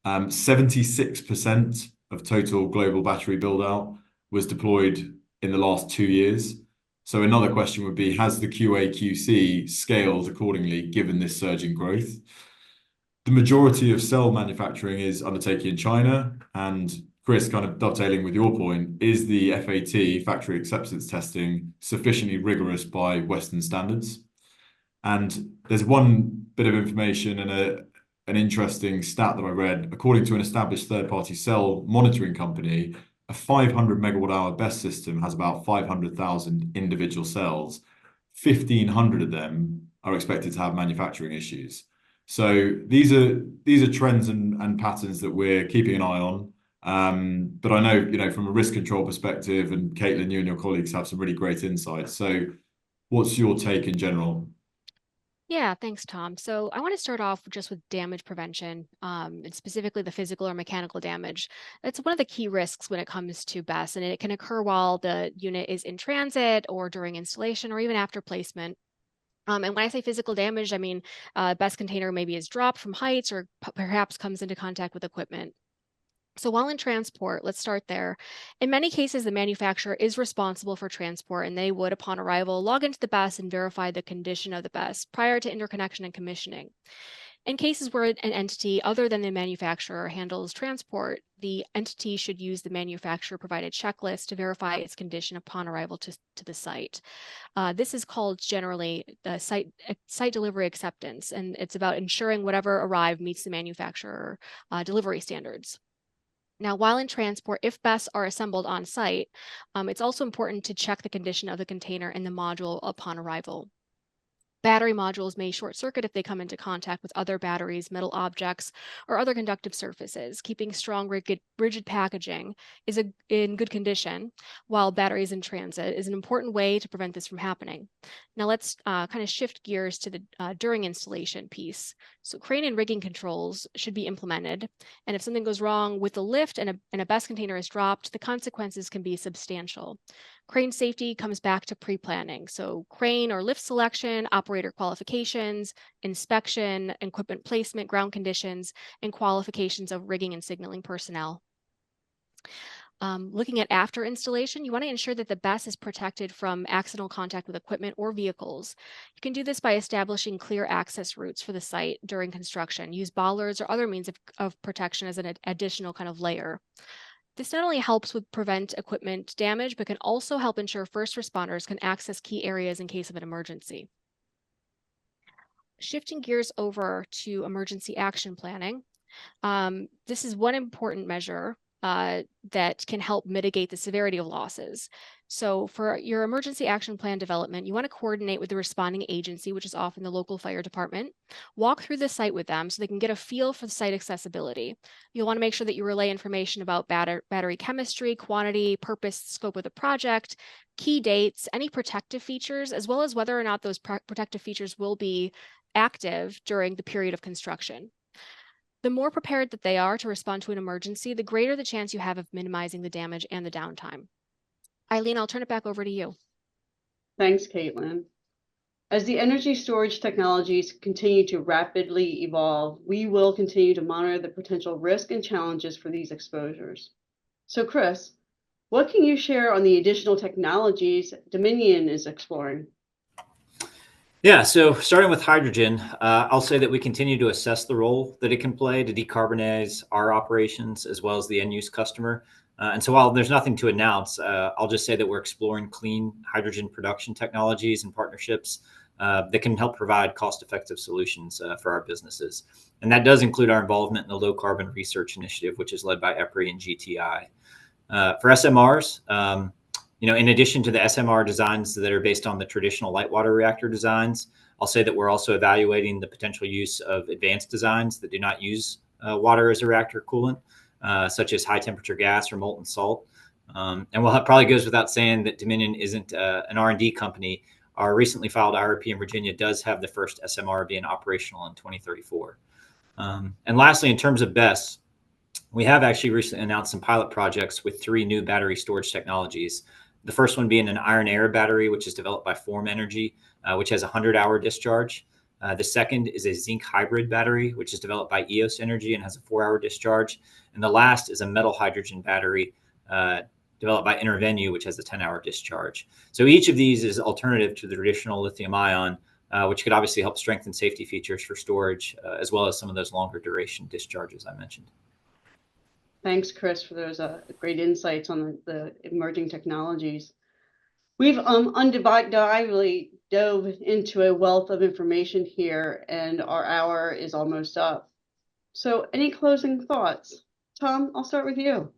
76% of total global battery build-out was deployed in the last 2 years. So another question would be, has the QA/QC scaled accordingly given this surge in growth? The majority of cell manufacturing is undertaken in China, and Chris, kind of dovetailing with your point, is the FAT, factory acceptance testing, sufficiently rigorous by Western standards? And there's one bit of information and an interesting stat that I read. According to an established third-party cell monitoring company, a 500 megawatt hour BESS system has about 500,000 individual cells. 1,500 of them are expected to have manufacturing issues. So these are trends and patterns that we're keeping an eye on. But I know, from a risk control perspective, and Caitlin, you and your colleagues have some really great insights. So what's your take in general? Yeah, thanks, Tom. So I want to start off just with damage prevention, and specifically the physical or mechanical damage. That's one of the key risks when it comes to BESS, and it can occur while the unit is in transit or during installation or even after placement. And when I say physical damage, I mean BESS container maybe is dropped from heights or perhaps comes into contact with equipment. So while in transport, let's start there. In many cases, the manufacturer is responsible for transport, and they would, upon arrival, log into the BESS and verify the condition of the BESS prior to interconnection and commissioning. In cases where an entity other than the manufacturer handles transport, the entity should use the manufacturer provided checklist to verify its condition upon arrival to the site. This is called generally site delivery acceptance, and it's about ensuring whatever arrived meets the manufacturer delivery standards. Now, while in transport, if BESS are assembled on site, it's also important to check the condition of the container and the module upon arrival. Battery modules may short circuit if they come into contact with other batteries, metal objects, or other conductive surfaces. Keeping strong, rigid packaging is in good condition while batteries in transit is an important way to prevent this from happening. Now let's kind of shift gears to the during installation piece. So crane and rigging controls should be implemented. And if something goes wrong with the lift and a BESS container is dropped, the consequences can be substantial. Crane safety comes back to pre-planning. So crane or lift selection, operator qualifications, inspection, equipment placement, ground conditions, and qualifications of rigging and signaling personnel. Looking at after installation, you want to ensure that the BESS is protected from accidental contact with equipment or vehicles. You can do this by establishing clear access routes for the site during construction. Use bollards or other means of protection as an additional kind of layer. This not only helps with prevent equipment damage, but can also help ensure first responders can access key areas in case of an emergency. Shifting gears over to emergency action planning. This is one important measure that can help mitigate the severity of losses. So for your emergency action plan development, you want to coordinate with the responding agency, which is often the local fire department. Walk through the site with them so they can get a feel for the site accessibility. You'll want to make sure that you relay information about battery chemistry, quantity, purpose, scope of the project, key dates, any protective features, as well as whether or not those protective features will be active during the period of construction. The more prepared that they are to respond to an emergency, the greater the chance you have of minimizing the damage and the downtime. Eileen, I'll turn it back over to you. Thanks, Caitlin. As the energy storage technologies continue to rapidly evolve, we will continue to monitor the potential risk and challenges for these exposures. So, Chris, what can you share on the additional technologies Dominion is exploring? Yeah, so starting with hydrogen, I'll say that we continue to assess the role that it can play to decarbonize our operations as well as the end use customer. And so while there's nothing to announce, I'll just say that we're exploring clean hydrogen production technologies and partnerships that can help provide cost-effective solutions for our businesses. And that does include our involvement in the Low Carbon Research Initiative, which is led by EPRI and GTI. For SMRs, in addition to the SMR designs that are based on the traditional light water reactor designs, I'll say that we're also evaluating the potential use of advanced designs that do not use water as a reactor coolant, such as high temperature gas or molten salt. And probably goes without saying that Dominion isn't an R&D company. Our recently filed IRP in Virginia does have the first SMR being operational in 2034. And lastly, in terms of BESS, we have actually recently announced some pilot projects with 3 new battery storage technologies. The first one being an iron air battery, which is developed by Form Energy, which has a 100-hour discharge. The second is a zinc hybrid battery, which is developed by EOS Energy and has a 4-hour discharge. And the last is a metal hydrogen battery developed by Intervenue, which has a 10-hour discharge. So each of these is alternative to the traditional lithium ion, which could obviously help strengthen safety features for storage, as well as some of those longer duration discharges I mentioned. Thanks, Chris, for those great insights on the emerging technologies. We've undividedly dove into a wealth of information here, and our hour is almost up. So any closing thoughts? Tom, I'll start with you.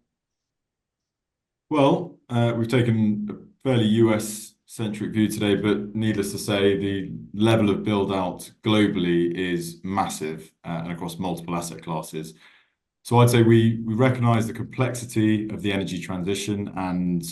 Well, we've taken a fairly US-centric view today, but needless to say, the level of build-out globally is massive and across multiple asset classes. So I'd say we recognize the complexity of the energy transition, and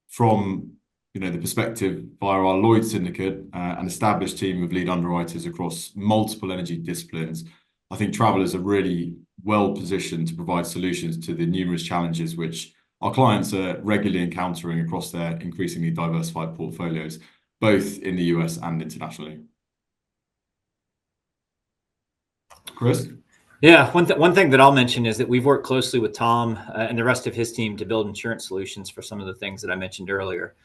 from the perspective via our Lloyd's syndicate, an established team of lead underwriters across multiple energy disciplines, I think Travelers are really well positioned to provide solutions to the numerous challenges which our clients are regularly encountering across their increasingly diversified portfolios, both in the US and internationally. Chris? Yeah, one thing that I'll mention is that we've worked closely with Tom and the rest of his team to build insurance solutions for some of the things that I mentioned earlier.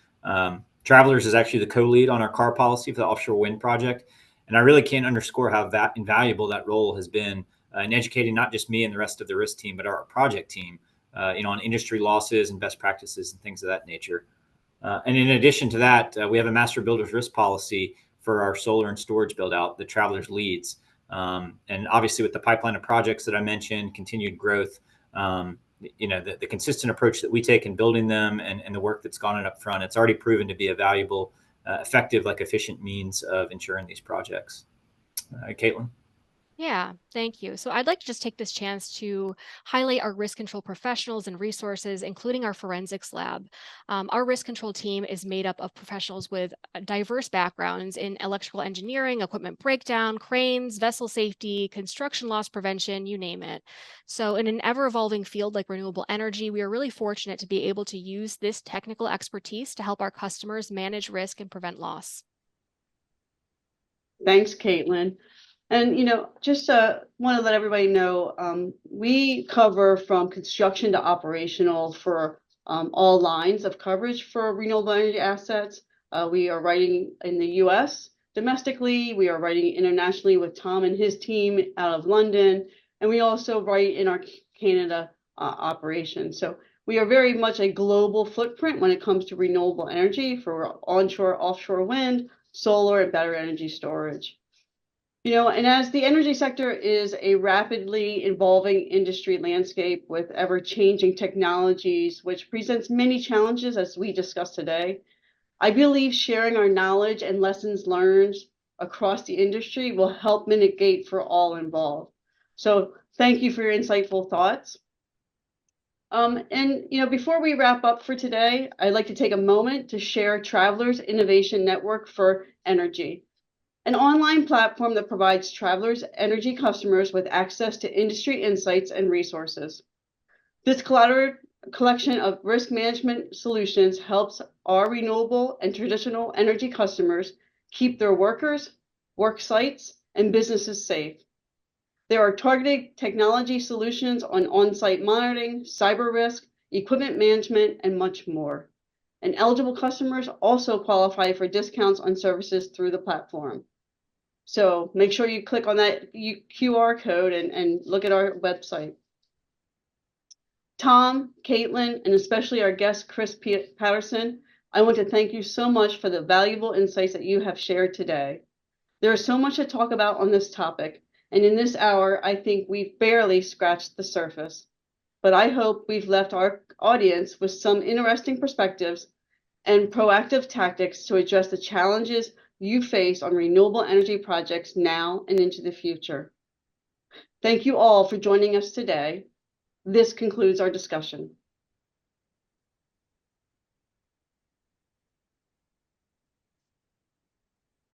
Travelers is actually the co-lead on our car policy for the offshore wind project. And I really can't underscore how invaluable that role has been in educating not just me and the rest of the risk team, but our project team, on industry losses and best practices and things of that nature. And in addition to that, we have a master builder's risk policy for our solar and storage build out that Travelers leads. And obviously with the pipeline of projects that I mentioned, continued growth, the consistent approach that we take in building them and the work that's gone in up front, it's already proven to be a valuable, effective, efficient means of ensuring these projects. Caitlin? Yeah, thank you. So I'd like to just take this chance to highlight our risk control professionals and resources, including our forensics lab. Our risk control team is made up of professionals with diverse backgrounds in electrical engineering, equipment breakdown, cranes, vessel safety, construction loss prevention, you name it. So in an ever-evolving field like renewable energy, we are really fortunate to be able to use this technical expertise to help our customers manage risk and prevent loss. Thanks, Caitlin. And, just want to let everybody know, we cover from construction to operational for all lines of coverage for renewable energy assets. We are writing in the US domestically. We are writing internationally with Tom and his team out of London. And we also write in our Canada operation. So we are very much a global footprint when it comes to renewable energy for onshore, offshore wind, solar, and battery energy storage. And as the energy sector is a rapidly evolving industry landscape with ever-changing technologies, which presents many challenges as we discussed today, I believe sharing our knowledge and lessons learned across the industry will help mitigate for all involved. So thank you for your insightful thoughts. Before we wrap up for today, I'd like to take a moment to share Travelers Innovation Network for Energy, an online platform that provides Travelers Energy customers with access to industry insights and resources. This collection of risk management solutions helps our renewable and traditional energy customers keep their workers, work sites, and businesses safe. There are targeted technology solutions on on-site monitoring, cyber risk, equipment management, and much more. And eligible customers also qualify for discounts on services through the platform. So make sure you click on that QR code and look at our website. Tom, Caitlin, and especially our guest, Chris Patterson, I want to thank you so much for the valuable insights that you have shared today. There is so much to talk about on this topic, and in this hour, I think we've barely scratched the surface. But I hope we've left our audience with some interesting perspectives and proactive tactics to address the challenges you face on renewable energy projects now and into the future. Thank you all for joining us today. This concludes our discussion.